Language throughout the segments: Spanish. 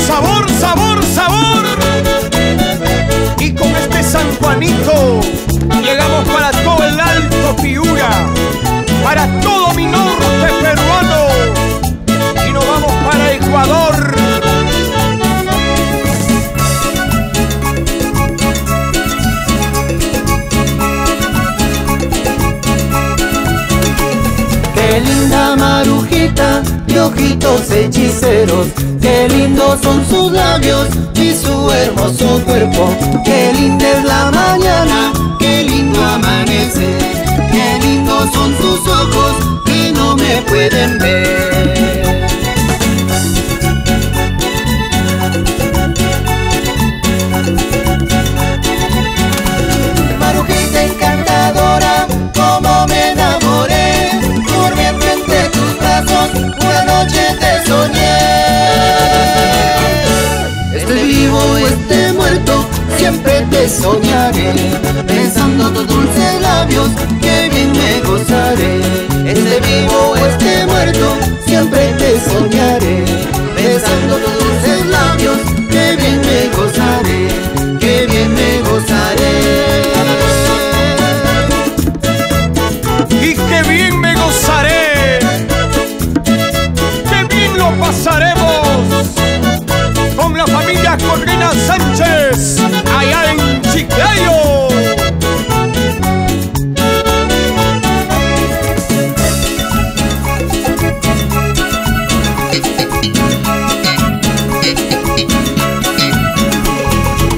Sabor, sabor, sabor. Y con este San Juanito llegamos para todo el Alto Piura, para todo mi norte peruano, y nos vamos para Ecuador. Qué linda Marujita de ojitos hechiceros, qué lindos son sus labios y su hermoso cuerpo. Qué linda es la mañana, qué lindo amanece, qué lindos son sus ojos que no me pueden ver. Marujita encantadora, como me enamoré, durmiendo entre tus brazos, una noche te soñé. Esté vivo o esté muerto, siempre te soñaré, besando tus dulces labios, que bien me gozaré. Esté vivo o esté muerto, siempre te soñaré, besando tus dulces labios, que bien me gozaré, que bien me gozaré. Y qué bien me gozaré, qué bien lo pasaremos con la familia Corrina Sánchez allá en Chiclayo.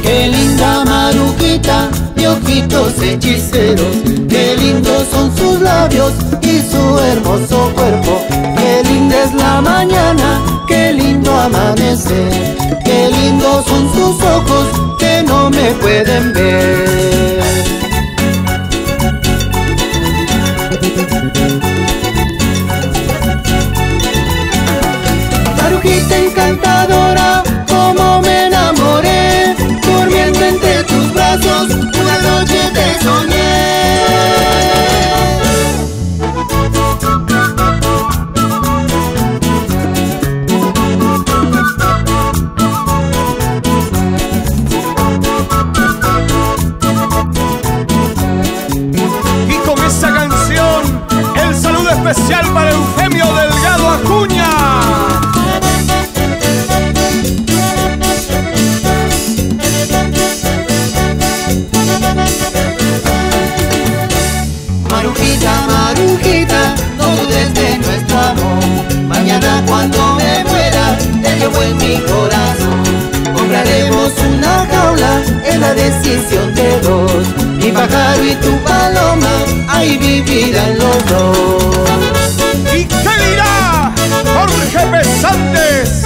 Qué linda Marujita de ojitos hechiceros, qué lindos son sus labios y su hermoso cuerpo. Qué linda es la mañana, qué lindo amanecer, qué lindos son sus ojos que no me pueden ver. Marujita encantadora, como me enamoré, durmiendo entre tus brazos, una noche te soñé. Y con esa canción, el saludo especial para Eufemio Delgado Acuña. Marujita, Marujita, no dudes de nuestro amor. Mañana cuando me muera, te llevo en mi corazón. Compraremos una jaula en la decisión de dos. Mi pájaro y tu paloma, ahí vivirán los dos. ¿Y qué dirá Jorge Pesantes?